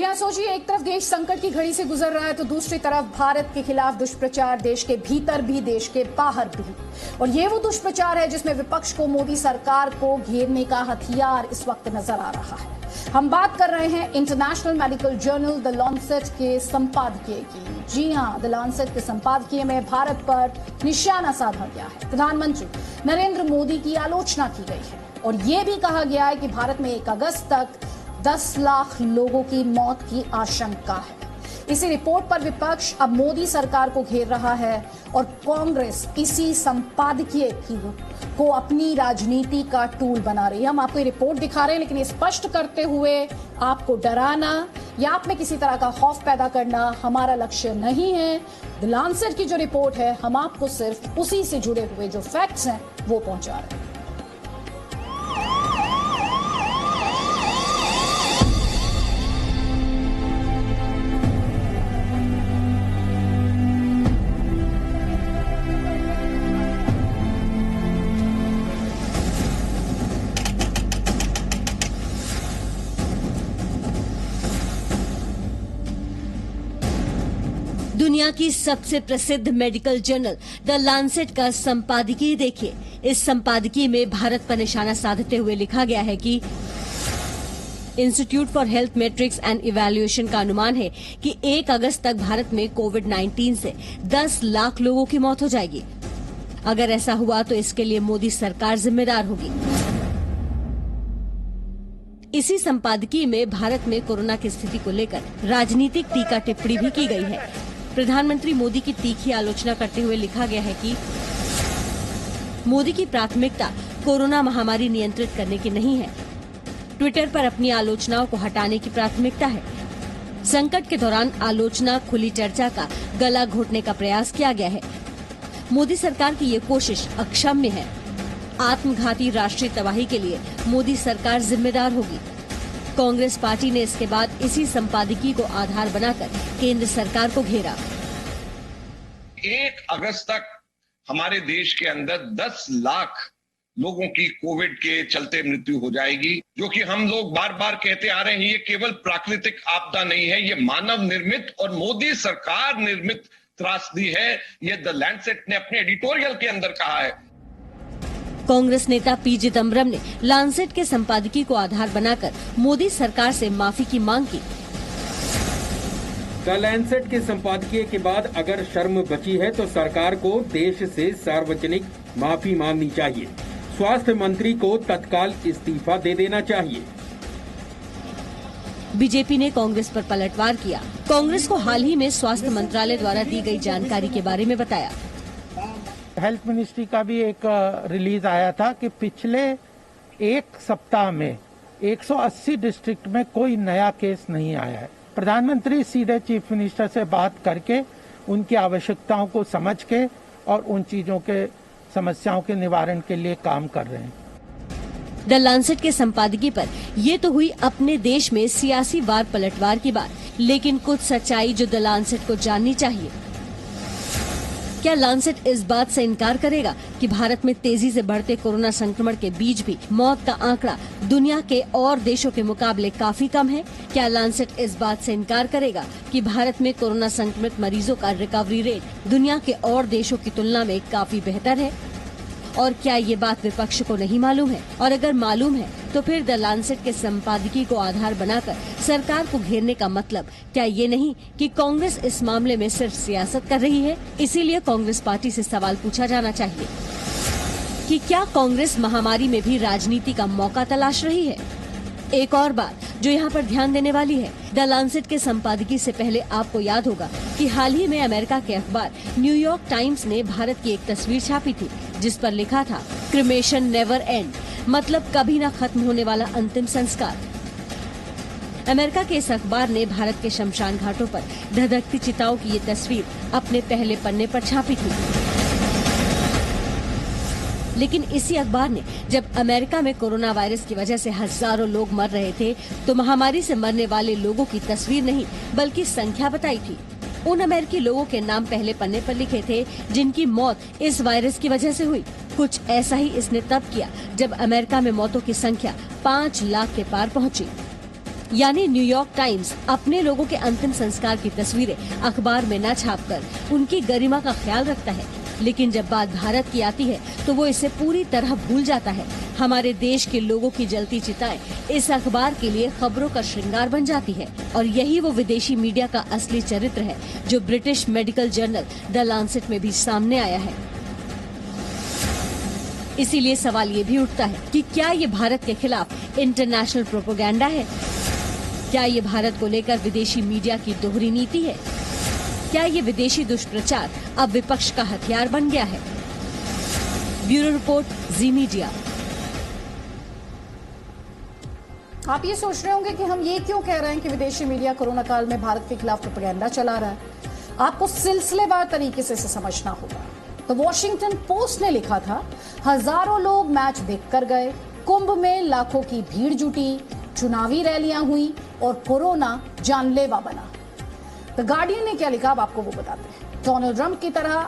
जरा सोचिए, एक तरफ देश संकट की घड़ी से गुजर रहा है तो दूसरी तरफ भारत के खिलाफ दुष्प्रचार देश के भीतर भी देश के बाहर भी। और ये वो दुष्प्रचार है जिसमें विपक्ष को मोदी सरकार को घेरने का हथियार इस वक्त नजर आ रहा है। हम बात कर रहे हैं इंटरनेशनल मेडिकल जर्नल द लॉन्सेट के संपादकीय की। जी हां, द लॉन्सेट के संपादकीय में भारत पर निशाना साधा गया है। प्रधानमंत्री नरेंद्र मोदी की आलोचना की गई है और यह भी कहा गया है कि भारत में 1 अगस्त तक 10 लाख लोगों की मौत की आशंका है। इसी रिपोर्ट पर विपक्ष अब मोदी सरकार को घेर रहा है और कांग्रेस इसी संपादकीय को अपनी राजनीति का टूल बना रही है। हम आपको ये रिपोर्ट दिखा रहे हैं, लेकिन ये स्पष्ट करते हुए आपको डराना या आप में किसी तरह का खौफ पैदा करना हमारा लक्ष्य नहीं है। द लॉन्सेट की जो रिपोर्ट है, हम आपको सिर्फ उसी से जुड़े हुए जो फैक्ट्स हैं वो पहुंचा रहे हैं। दुनिया की सबसे प्रसिद्ध मेडिकल जर्नल द लॉन्सेट का संपादकीय देखिए। इस संपादकीय में भारत पर निशाना साधते हुए लिखा गया है कि institute for health matrix and evaluation का अनुमान है कि 1 अगस्त तक भारत में कोविड-19 से 10 लाख लोगों की मौत हो जाएगी। अगर ऐसा हुआ तो इसके लिए मोदी सरकार जिम्मेदार होगी। इसी संपादकीय में भारत में कोरोना की स्थिति को लेकर राजनीतिक टीका टिप्पणी भी की गई है। प्रधानमंत्री मोदी की तीखी आलोचना करते हुए लिखा गया है कि मोदी की प्राथमिकता कोरोना महामारी नियंत्रित करने की नहीं है, ट्विटर पर अपनी आलोचनाओं को हटाने की प्राथमिकता है। संकट के दौरान आलोचना, खुली चर्चा का गला घोटने का प्रयास किया गया है। मोदी सरकार की ये कोशिश अक्षम्य है। आत्मघाती राष्ट्रीय तबाही के लिए मोदी सरकार जिम्मेदार होगी। कांग्रेस पार्टी ने इसके बाद इसी संपादकीय को आधार बनाकर केंद्र सरकार को घेरा। 1 अगस्त तक हमारे देश के अंदर 10 लाख लोगों की कोविड के चलते मृत्यु हो जाएगी, जो कि हम लोग बार बार कहते आ रहे हैं। ये केवल प्राकृतिक आपदा नहीं है, ये मानव निर्मित और मोदी सरकार निर्मित त्रासदी है। ये द लैंसेट ने अपने एडिटोरियल के अंदर कहा है। कांग्रेस नेता पी चिदम्बरम ने लॉन्सेट के संपादकीय को आधार बनाकर मोदी सरकार से माफी की मांग की। द लैंसेट के संपादकीय के बाद अगर शर्म बची है तो सरकार को देश से सार्वजनिक माफी मांगनी चाहिए। स्वास्थ्य मंत्री को तत्काल इस्तीफा दे देना चाहिए। बीजेपी ने कांग्रेस पर पलटवार किया। कांग्रेस को हाल ही में स्वास्थ्य मंत्रालय द्वारा दी गई जानकारी के बारे में बताया। हेल्थ मिनिस्ट्री का भी एक रिलीज आया था कि पिछले 1 सप्ताह में 180 डिस्ट्रिक्ट में कोई नया केस नहीं आया है। प्रधानमंत्री सीधे चीफ मिनिस्टर से बात करके उनकी आवश्यकताओं को समझ के और उन चीजों के समस्याओं के निवारण के लिए काम कर रहे हैं। द लॉन्सेट के संपादकीय पर ये तो हुई अपने देश में सियासी वार पलटवार की बात, लेकिन कुछ सच्चाई जो द लॉन्सेट को जाननी चाहिए। क्या लॉन्सेट इस बात से इनकार करेगा कि भारत में तेजी से बढ़ते कोरोना संक्रमण के बीच भी मौत का आंकड़ा दुनिया के और देशों के मुकाबले काफी कम है? क्या लॉन्सेट इस बात से इनकार करेगा कि भारत में कोरोना संक्रमित मरीजों का रिकवरी रेट दुनिया के और देशों की तुलना में काफी बेहतर है? और क्या ये बात विपक्ष को नहीं मालूम है? और अगर मालूम है तो फिर द लॉन्सेट के संपादकीय को आधार बनाकर सरकार को घेरने का मतलब क्या ये नहीं कि कांग्रेस इस मामले में सिर्फ सियासत कर रही है? इसीलिए कांग्रेस पार्टी से सवाल पूछा जाना चाहिए कि क्या कांग्रेस महामारी में भी राजनीति का मौका तलाश रही है? एक और बात जो यहाँ पर ध्यान देने वाली है, द लॉन्सेट के संपादकीय से पहले आपको याद होगा कि हाल ही में अमेरिका के अखबार न्यूयॉर्क टाइम्स ने भारत की एक तस्वीर छापी थी जिस पर लिखा था क्रिमेशन नेवर एंड, मतलब कभी न खत्म होने वाला अंतिम संस्कार। अमेरिका के इस अखबार ने भारत के शमशान घाटों पर धधकती चिताओं की ये तस्वीर अपने पहले पन्ने पर छापी थी। लेकिन इसी अखबार ने जब अमेरिका में कोरोना वायरस की वजह से हजारों लोग मर रहे थे तो महामारी से मरने वाले लोगों की तस्वीर नहीं बल्कि संख्या बताई थी। उन अमेरिकी लोगों के नाम पहले पन्ने पर लिखे थे जिनकी मौत इस वायरस की वजह से हुई। कुछ ऐसा ही इसने तब किया जब अमेरिका में मौतों की संख्या 5 लाख के पार पहुंची। यानी न्यूयॉर्क टाइम्स अपने लोगों के अंतिम संस्कार की तस्वीरें अखबार में न छापकर उनकी गरिमा का ख्याल रखता है, लेकिन जब बात भारत की आती है तो वो इसे पूरी तरह भूल जाता है। हमारे देश के लोगों की जलती चिताएं इस अखबार के लिए खबरों का श्रृंगार बन जाती है, और यही वो विदेशी मीडिया का असली चरित्र है जो British medical journal the Lancet में भी सामने आया है। इसीलिए सवाल ये भी उठता है कि क्या ये भारत के खिलाफ इंटरनेशनल प्रोपेगेंडा है? क्या ये भारत को लेकर विदेशी मीडिया की दोहरी नीति है? क्या ये विदेशी दुष्प्रचार अब विपक्ष का हथियार बन गया है? ब्यूरो रिपोर्ट, जी मीडिया। आप ये सोच रहे होंगे कि हम ये क्यों कह रहे हैं कि विदेशी मीडिया कोरोना काल में भारत के खिलाफ प्रोपेगेंडा चला रहा है। आपको सिलसिलेवार तरीके से इसे समझना होगा। तो वॉशिंगटन पोस्ट ने लिखा था, हजारों लोग मैच देखकर गए, कुंभ में लाखों की भीड़ जुटी, चुनावी रैलियां हुई और कोरोना जानलेवा बना। द गार्डियन ने क्या लिखा, अब आपको वो बताते हैं। डोनाल्ड ट्रंप की तरह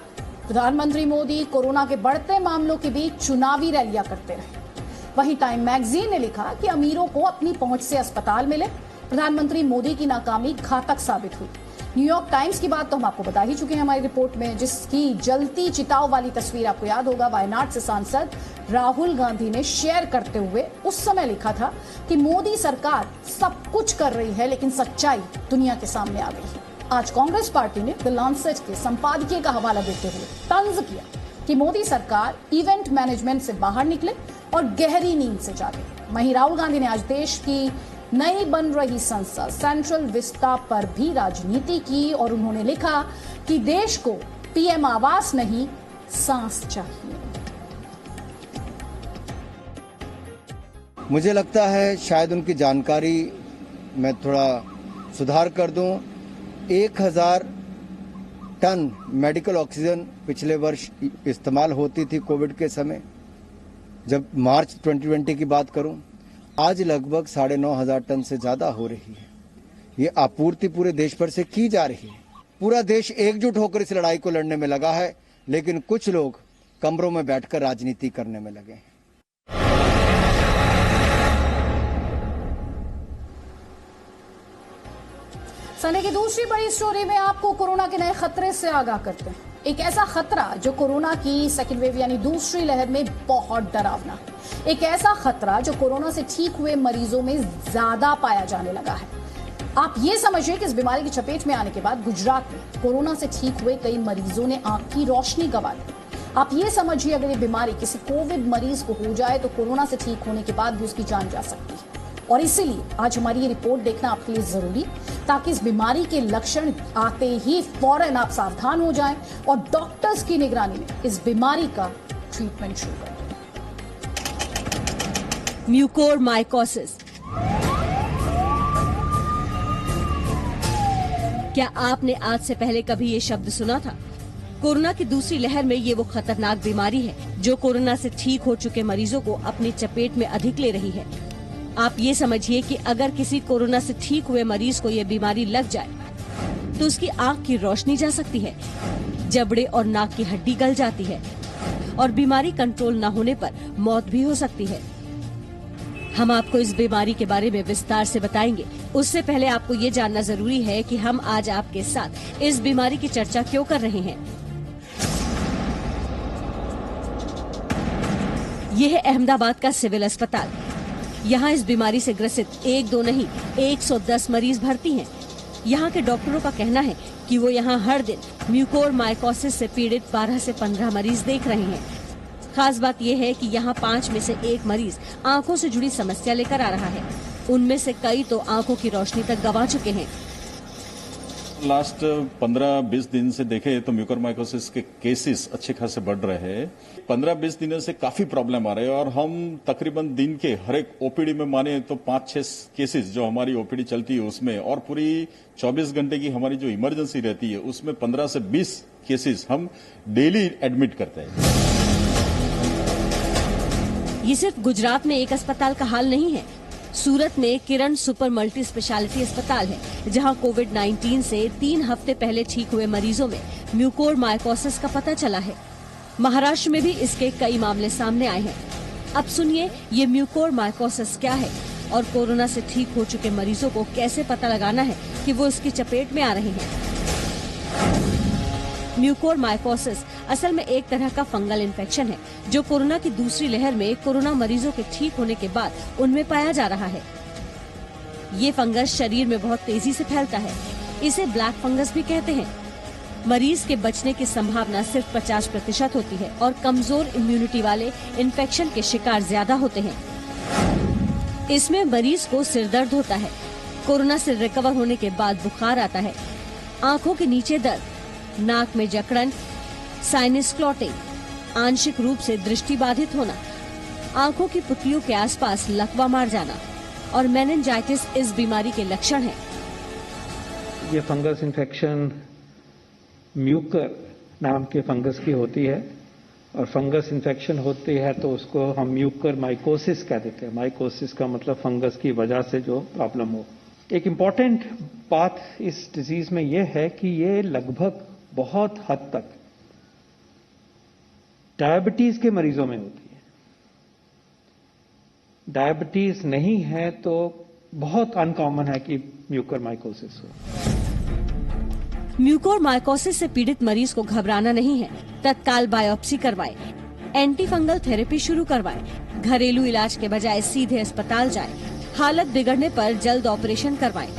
प्रधानमंत्री मोदी कोरोना के बढ़ते मामलों के बीच चुनावी रैलियां करते रहे। वहीं टाइम मैगजीन ने लिखा कि अमीरों को अपनी पहुंच से अस्पताल मिले, प्रधानमंत्री मोदी की नाकामी घातक साबित हुई। न्यूयॉर्क टाइम्स की बात तो हम आपको बता ही चुके हैं हमारी रिपोर्ट में, जिसकी जलती चिताओं वाली तस्वीर आपको याद होगा वायनाड से सांसद राहुल गांधी ने शेयर करते हुए उस समय लिखा था कि मोदी सरकार सब कुछ कर रही है लेकिन सच्चाई दुनिया के सामने आ गई है। आज कांग्रेस पार्टी ने द लांसेट के संपादकीय का हवाला देते हुए तंज किया कि मोदी सरकार इवेंट मैनेजमेंट से बाहर निकले और गहरी नींद से जागे। वहीं राहुल गांधी ने आज देश की नई बन रही संसद सेंट्रल विस्टा पर भी राजनीति की और उन्होंने लिखा कि देश को पीएम आवास नहीं, सांस चाहिए। मुझे लगता है शायद उनकी जानकारी मैं थोड़ा सुधार कर दूं। 1000 टन मेडिकल ऑक्सीजन पिछले वर्ष इस्तेमाल होती थी कोविड के समय, जब मार्च 2020 की बात करूं, आज लगभग 9,500 टन से ज्यादा हो रही है। ये आपूर्ति पूरे देश भर से की जा रही है। पूरा देश एकजुट होकर इस लड़ाई को लड़ने में लगा है, लेकिन कुछ लोग कमरों में बैठकर राजनीति करने में लगे हैं। सने की दूसरी बड़ी स्टोरी में आपको कोरोना के नए खतरे से आगाह करते हैं। एक ऐसा खतरा जो कोरोना की सेकेंड वेव यानी दूसरी लहर में बहुत डरावना है। एक ऐसा खतरा जो कोरोना से ठीक हुए मरीजों में ज्यादा पाया जाने लगा है। आप ये समझिए कि इस बीमारी की चपेट में आने के बाद गुजरात में कोरोना से ठीक हुए कई मरीजों ने आंख की रोशनी गंवा दी। आप ये समझिए अगर ये बीमारी किसी कोविड मरीज को हो जाए तो कोरोना से ठीक होने के बाद भी उसकी जान जा सकती है। और इसीलिए आज हमारी ये रिपोर्ट देखना आपके लिए जरूरी, ताकि इस बीमारी के लक्षण आते ही फौरन आप सावधान हो जाएं और डॉक्टर्स की निगरानी में इस बीमारी का ट्रीटमेंट शुरू करें। म्यूकोरमाइकोसिस। क्या आपने आज से पहले कभी ये शब्द सुना था? कोरोना की दूसरी लहर में ये वो खतरनाक बीमारी है जो कोरोना से ठीक हो चुके मरीजों को अपनी चपेट में अधिक ले रही है। आप ये समझिए कि अगर किसी कोरोना से ठीक हुए मरीज को ये बीमारी लग जाए तो उसकी आंख की रोशनी जा सकती है, जबड़े और नाक की हड्डी गल जाती है और बीमारी कंट्रोल न होने पर मौत भी हो सकती है। हम आपको इस बीमारी के बारे में विस्तार से बताएंगे। उससे पहले आपको ये जानना जरूरी है कि हम आज आपके साथ इस बीमारी की चर्चा क्यों कर रहे हैं। यह है अहमदाबाद का सिविल अस्पताल। यहाँ इस बीमारी से ग्रसित 1-2 नहीं 110 मरीज भर्ती हैं। यहाँ के डॉक्टरों का कहना है कि वो यहाँ हर दिन म्यूकोरमाइकोसिस से पीड़ित 12 से 15 मरीज देख रहे हैं। खास बात यह है कि यहाँ 5 में से 1 मरीज आंखों से जुड़ी समस्या लेकर आ रहा है। उनमें से कई तो आंखों की रोशनी तक गंवा चुके हैं। लास्ट 15-20 दिन से देखें तो म्यूकोरमाइकोसिस के केसेस अच्छे खासे बढ़ रहे हैं। 15-20 दिनों से काफी प्रॉब्लम आ रहे हैं और हम तकरीबन दिन के हर एक ओपीडी में माने तो 5-6 केसेस जो हमारी ओपीडी चलती है उसमें, और पूरी 24 घंटे की हमारी जो इमरजेंसी रहती है उसमें 15 से 20 केसेस हम डेली एडमिट करते हैं। ये सिर्फ गुजरात में एक अस्पताल का हाल नहीं है। सूरत में किरण सुपर मल्टी स्पेशलिटी अस्पताल है, जहां कोविड-19 से 3 हफ्ते पहले ठीक हुए मरीजों में म्यूकोरमाइकोसिस का पता चला है। महाराष्ट्र में भी इसके कई मामले सामने आए हैं। अब सुनिए ये म्यूकोरमाइकोसिस क्या है, और कोरोना से ठीक हो चुके मरीजों को कैसे पता लगाना है कि वो इसकी चपेट में आ रहे हैं। म्यूकोरमाइकोसिस असल में एक तरह का फंगल इन्फेक्शन है जो कोरोना की दूसरी लहर में कोरोना मरीजों के ठीक होने के बाद उनमें पाया जा रहा है। ये फंगस शरीर में बहुत तेजी से फैलता है। इसे ब्लैक फंगस भी कहते हैं। मरीज के बचने की संभावना सिर्फ 50% होती है और कमजोर इम्यूनिटी वाले इन्फेक्शन के शिकार ज्यादा होते हैं। इसमें मरीज को सिर दर्द होता है, कोरोना से रिकवर होने के बाद बुखार आता है, आंखों के नीचे दर्द, नाक में जकड़न, साइनस क्लॉटिंग, आंशिक रूप से दृष्टि बाधित होना, आंखों की पुतलियों के आसपास लकवा मार जाना और मेनिंजाइटिस इस बीमारी के लक्षण हैं। ये फंगस इन्फेक्शन म्यूकर नाम के फंगस की होती है और फंगस इन्फेक्शन होती है तो उसको हम म्यूकर माइकोसिस कह देते हैं। माइकोसिस का मतलब फंगस की वजह से जो प्रॉब्लम हो। एक इम्पॉर्टेंट बात इस डिजीज में यह है कि ये लगभग बहुत हद तक डायबिटीज के मरीजों में होती है। डायबिटीज नहीं है तो बहुत अनकॉमन है कि म्यूकोरमाइकोसिस हो। म्यूकोरमाइकोसिस से पीड़ित मरीज को घबराना नहीं है। तत्काल बायोप्सी करवाएं, एंटी फंगल थेरेपी शुरू करवाएं, घरेलू इलाज के बजाय सीधे अस्पताल जाएं, हालत बिगड़ने पर जल्द ऑपरेशन करवाएं।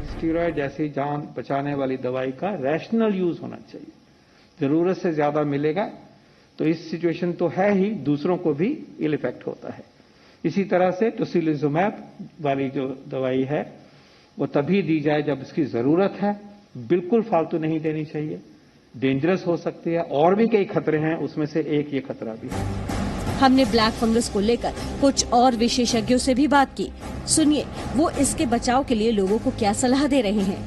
स्टीरॉयड जैसी जान बचाने वाली दवाई का रैशनल यूज होना चाहिए। जरूरत से ज्यादा मिलेगा तो इस सिचुएशन तो है ही, दूसरों को भी इल इफेक्ट होता है। इसी तरह से टोसिलिजुमैब वाली जो दवाई है वो तभी दी जाए जब इसकी जरूरत है, बिल्कुल फालतू नहीं देनी चाहिए। डेंजरस हो सकती है और भी कई खतरे हैं, उसमें से एक ये खतरा भी है। हमने ब्लैक फंगस को लेकर कुछ और विशेषज्ञों से भी बात की। सुनिए वो इसके बचाव के लिए लोगों को क्या सलाह दे रहे हैं।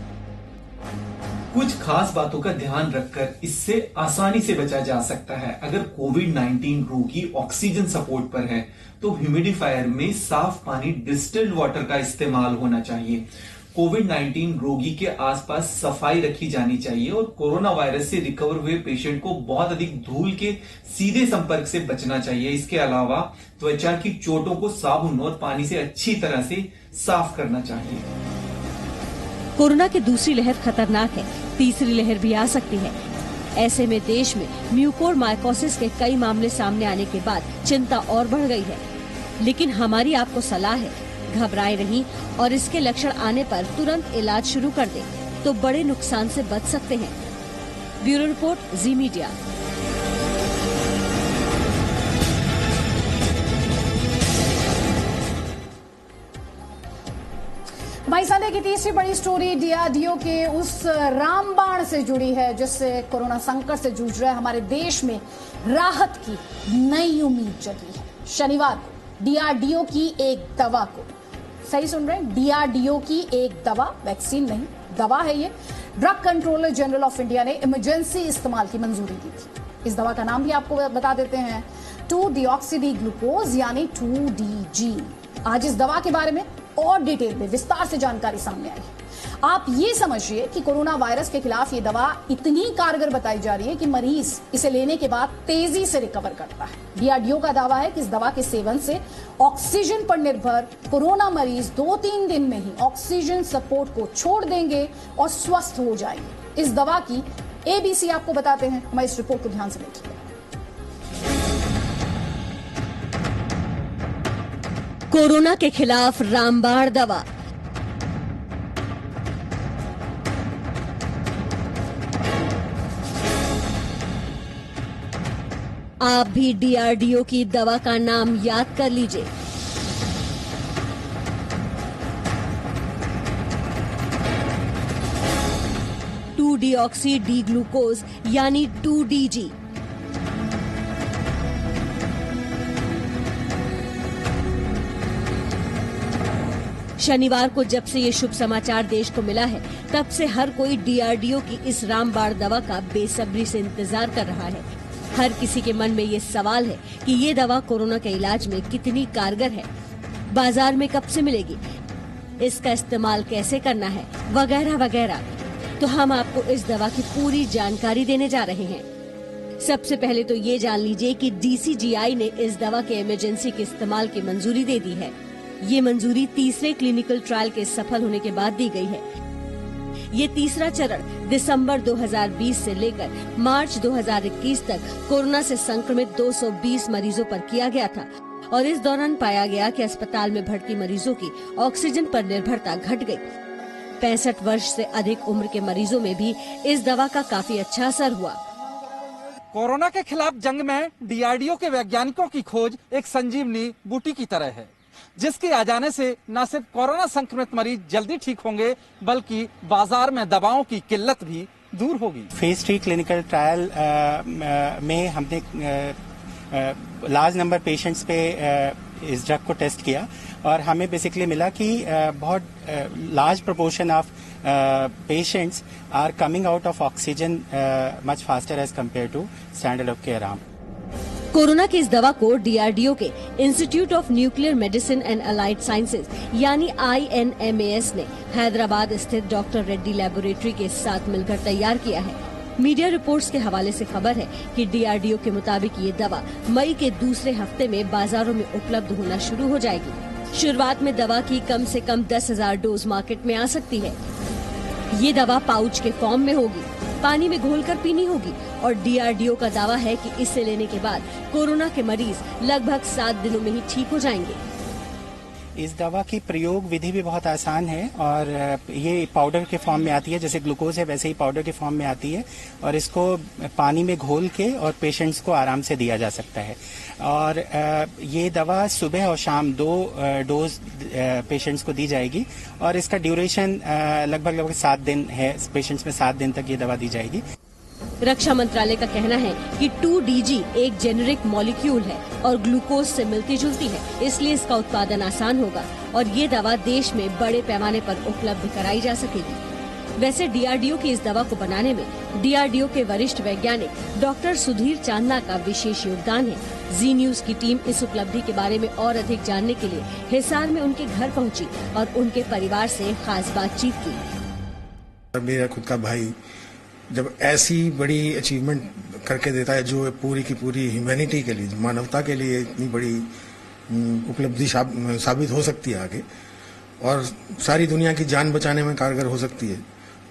कुछ खास बातों का ध्यान रखकर इससे आसानी से बचा जा सकता है। अगर कोविड-19 रोगी ऑक्सीजन सपोर्ट पर है तो ह्यूमिडिफायर में साफ पानी डिस्टिल्ड वाटर का इस्तेमाल होना चाहिए। कोविड-19 रोगी के आसपास सफाई रखी जानी चाहिए और कोरोना वायरस से रिकवर हुए पेशेंट को बहुत अधिक धूल के सीधे संपर्क से बचना चाहिए। इसके अलावा त्वचा की चोटों को साबुन और पानी से अच्छी तरह से साफ करना चाहिए। कोरोना की दूसरी लहर खतरनाक है, तीसरी लहर भी आ सकती है। ऐसे में देश में म्यूकोरमाइकोसिस के कई मामले सामने आने के बाद चिंता और बढ़ गई है। लेकिन हमारी आपको सलाह है, घबराए नहीं और इसके लक्षण आने पर तुरंत इलाज शुरू कर दें तो बड़े नुकसान से बच सकते हैं। ब्यूरो रिपोर्ट, जी मीडिया। भाई संडे की तीसरी बड़ी स्टोरी डीआरडीओ के उस रामबाण से जुड़ी है जिससे कोरोना संकट से जूझ रहे हमारे देश में राहत की नई उम्मीद जगी है। शनिवार को डीआरडीओ की एक दवा को, सही सुन रहे हैं, डीआरडीओ की एक दवा, वैक्सीन नहीं दवा है ये, drug controller general of India ने इमरजेंसी इस्तेमाल की मंजूरी दी थी। इस दवा का नाम भी आपको बता देते हैं, 2-डीऑक्सी ग्लूकोज यानी 2DG। आज इस दवा के बारे में और डिटेल में विस्तार से जानकारी सामने आई है। आप ये समझिए कि कोरोना वायरस के खिलाफ ये दवा इतनी कारगर बताई जा रही है कि मरीज इसे लेने के बाद तेजी से रिकवर करता है। डीआरडीओ का दावा है कि इस दवा के सेवन से ऑक्सीजन पर निर्भर कोरोना मरीज 2-3 दिन में ही ऑक्सीजन सपोर्ट को छोड़ देंगे और स्वस्थ हो जाएंगे। इस दवा की एबीसी आपको बताते हैं, हमारी इस रिपोर्ट को ध्यान से देखिए। कोरोना के खिलाफ रामबाण दवा। आप भी डीआरडीओ की दवा का नाम याद कर लीजिए। डीऑक्सी ग्लूकोज यानी 2DG। शनिवार को जब से ये शुभ समाचार देश को मिला है तब से हर कोई डीआरडीओ की इस रामबाण दवा का बेसब्री से इंतजार कर रहा है। हर किसी के मन में ये सवाल है कि ये दवा कोरोना के इलाज में कितनी कारगर है, बाजार में कब से मिलेगी, इसका इस्तेमाल कैसे करना है, वगैरह वगैरह। तो हम आपको इस दवा की पूरी जानकारी देने जा रहे हैं। सबसे पहले तो ये जान लीजिए कि डीसीजीआई ने इस दवा के इमरजेंसी के इस्तेमाल की मंजूरी दे दी है। ये मंजूरी तीसरे क्लिनिकल ट्रायल के सफल होने के बाद दी गई है। ये तीसरा चरण दिसंबर 2020 से लेकर मार्च 2021 तक कोरोना से संक्रमित 220 मरीजों पर किया गया था और इस दौरान पाया गया कि अस्पताल में भर्ती मरीजों की ऑक्सीजन पर निर्भरता घट गई। 65 वर्ष से अधिक उम्र के मरीजों में भी इस दवा का काफी अच्छा असर हुआ। कोरोना के खिलाफ जंग में डीआरडीओ के वैज्ञानिकों की खोज एक संजीवनी बूटी की तरह है, जिसके आ जाने से न सिर्फ कोरोना संक्रमित मरीज जल्दी ठीक होंगे बल्कि बाजार में दवाओं की किल्लत भी दूर होगी। फेज 3 क्लिनिकल ट्रायल में हमने लार्ज नंबर पेशेंट्स पे इस ड्रग को टेस्ट किया और हमें बेसिकली मिला कि बहुत large proportion of patients are coming out of oxygen much faster as compare to standard of care arm. Corona की इस दवा को डीआरडीओ के institute of nuclear medicine and allied sciences यानी INMAS ने हैदराबाद स्थित डॉक्टर रेड्डी लैबोरेटरी के साथ मिलकर तैयार किया है। मीडिया रिपोर्ट्स के हवाले से खबर है कि डीआरडीओ के मुताबिक ये दवा मई के दूसरे हफ्ते में बाजारों में उपलब्ध होना शुरू हो जाएगी। शुरुआत में दवा की कम से कम 10,000 डोज मार्केट में आ सकती है। ये दवा पाउच के फॉर्म में होगी, पानी में घोलकर पीनी होगी और डीआरडीओ का दावा है कि इसे लेने के बाद कोरोना के मरीज लगभग 7 दिनों में ही ठीक हो जाएंगे। इस दवा की प्रयोग विधि भी बहुत आसान है और ये पाउडर के फॉर्म में आती है, जैसे ग्लूकोज है वैसे ही पाउडर के फॉर्म में आती है और इसको पानी में घोल के और पेशेंट्स को आराम से दिया जा सकता है। और ये दवा सुबह और शाम 2 डोज पेशेंट्स को दी जाएगी और इसका ड्यूरेशन लगभग 7 दिन है। पेशेंट्स में 7 दिन तक ये दवा दी जाएगी। रक्षा मंत्रालय का कहना है कि 2DG एक जेनेरिक मॉलिक्यूल है और ग्लूकोज से मिलती जुलती है, इसलिए इसका उत्पादन आसान होगा और ये दवा देश में बड़े पैमाने पर उपलब्ध कराई जा सकेगी। वैसे डीआरडीओ की इस दवा को बनाने में डीआरडीओ के वरिष्ठ वैज्ञानिक डॉक्टर सुधीर चांदना का विशेष योगदान है। जी न्यूज की टीम इस उपलब्धि के बारे में और अधिक जानने के लिए हिसार में उनके घर पहुंची और उनके परिवार से खास बातचीत की। मेरा खुद का भाई जब ऐसी बड़ी अचीवमेंट करके देता है जो पूरी की पूरी ह्यूमैनिटी के लिए, मानवता के लिए इतनी बड़ी उपलब्धि साबित हो सकती है आगे और सारी दुनिया की जान बचाने में कारगर हो सकती है,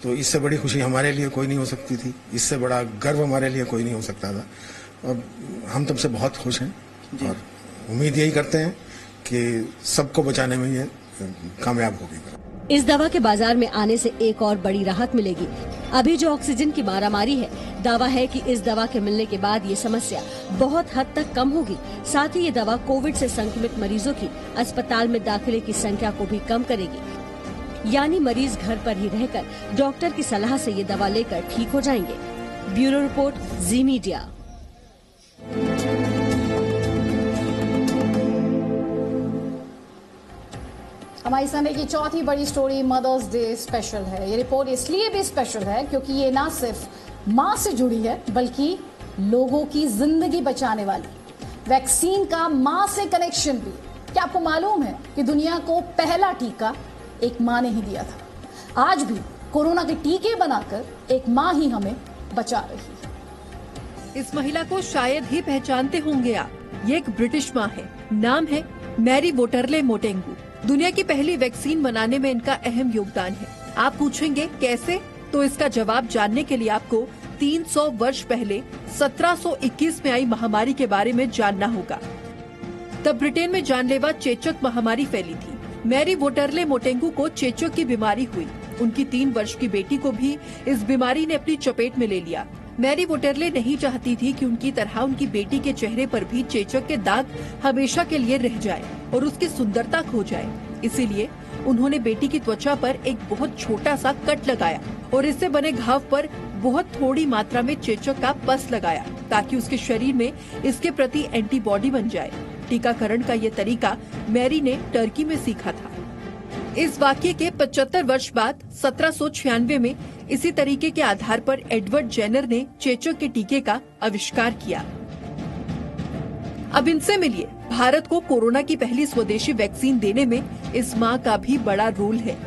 तो इससे बड़ी खुशी हमारे लिए कोई नहीं हो सकती थी, इससे बड़ा गर्व हमारे लिए कोई नहीं हो सकता था और हम तब से बहुत खुश हैं और उम्मीद यही करते हैं कि सबको बचाने में ये कामयाब होगी। इस दवा के बाजार में आने से एक और बड़ी राहत मिलेगी। अभी जो ऑक्सीजन की मारामारी है, दावा है कि इस दवा के मिलने के बाद ये समस्या बहुत हद तक कम होगी। साथ ही ये दवा कोविड से संक्रमित मरीजों की अस्पताल में दाखिले की संख्या को भी कम करेगी, यानी मरीज घर पर ही रहकर डॉक्टर की सलाह से ये दवा लेकर ठीक हो जाएंगे। ब्यूरो रिपोर्ट, जी मीडिया। हमारी समय की चौथी बड़ी स्टोरी मदर्स डे स्पेशल है। ये रिपोर्ट इसलिए भी स्पेशल है क्योंकि ये ना सिर्फ मां से जुड़ी है बल्कि लोगों की जिंदगी बचाने वाली वैक्सीन का मां से कनेक्शन भी। क्या आपको मालूम है कि दुनिया को पहला टीका एक मां ने ही दिया था? आज भी कोरोना के टीके बनाकर एक मां ही हमें बचा रही है। इस महिला को शायद ही पहचानते होंगे आप। ये एक ब्रिटिश मां है, नाम है मैरी वोटरले मोटेंगू। दुनिया की पहली वैक्सीन बनाने में इनका अहम योगदान है। आप पूछेंगे कैसे, तो इसका जवाब जानने के लिए आपको 300 वर्ष पहले 1721 में आई महामारी के बारे में जानना होगा। तब ब्रिटेन में जानलेवा चेचक महामारी फैली थी। मैरी वोटरले मोटेंगू को चेचक की बीमारी हुई। उनकी 3 वर्ष की बेटी को भी इस बीमारी ने अपनी चपेट में ले लिया। मैरी वोटरले नहीं चाहती थी कि उनकी तरह उनकी बेटी के चेहरे पर भी चेचक के दाग हमेशा के लिए रह जाए और उसकी सुंदरता खो जाए। इसीलिए उन्होंने बेटी की त्वचा पर एक बहुत छोटा सा कट लगाया और इससे बने घाव पर बहुत थोड़ी मात्रा में चेचक का पस लगाया ताकि उसके शरीर में इसके प्रति एंटीबॉडी बन जाए। टीकाकरण का ये तरीका मैरी ने टर्की में सीखा था। इस वाक्य के 75 वर्ष बाद 1796 में इसी तरीके के आधार पर एडवर्ड जेनर ने चेचक के टीके का आविष्कार किया। अब इनसे मिलिए, भारत को कोरोना की पहली स्वदेशी वैक्सीन देने में इस मां का भी बड़ा रोल है।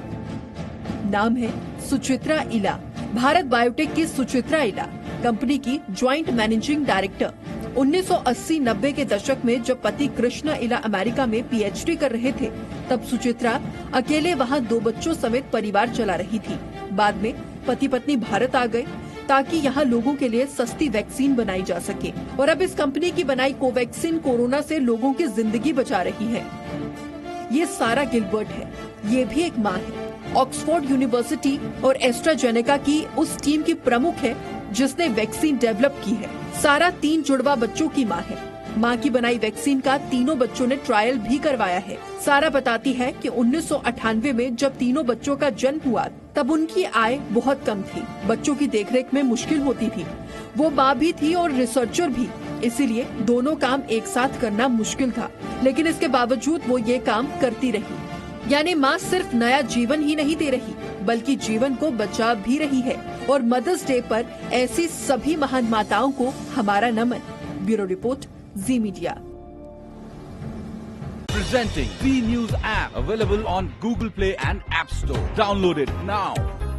नाम है सुचित्रा इला। भारत बायोटेक की सुचित्रा इला कंपनी की ज्वाइंट मैनेजिंग डायरेक्टर। 1980-90 के दशक में जब पति कृष्णा इला अमेरिका में पीएचडी कर रहे थे, तब सुचित्रा अकेले वहां 2 बच्चों समेत परिवार चला रही थी। बाद में पति पत्नी भारत आ गए ताकि यहाँ लोगों के लिए सस्ती वैक्सीन बनाई जा सके और अब इस कंपनी की बनाई कोवैक्सीन कोरोना से लोगों की जिंदगी बचा रही है। ये सारा गिलबर्ट है, ये भी एक माँ है। ऑक्सफोर्ड यूनिवर्सिटी और एस्ट्राजेनेका की उस टीम की प्रमुख है जिसने वैक्सीन डेवलप की है। सारा 3 जुड़वा बच्चों की माँ है। माँ की बनाई वैक्सीन का तीनों बच्चों ने ट्रायल भी करवाया है। सारा बताती है कि 1998 में जब तीनों बच्चों का जन्म हुआ तब उनकी आय बहुत कम थी। बच्चों की देखरेख में मुश्किल होती थी। वो माँ भी थी और रिसर्चर भी, इसीलिए दोनों काम एक साथ करना मुश्किल था, लेकिन इसके बावजूद वो ये काम करती रही। यानी माँ सिर्फ नया जीवन ही नहीं दे रही बल्कि जीवन को बचा भी रही है। और मदर्स डे पर ऐसी सभी महान माताओं को हमारा नमन। Bureau report, ji media. Presenting Z News app, available on Google Play and App Store. Download it now.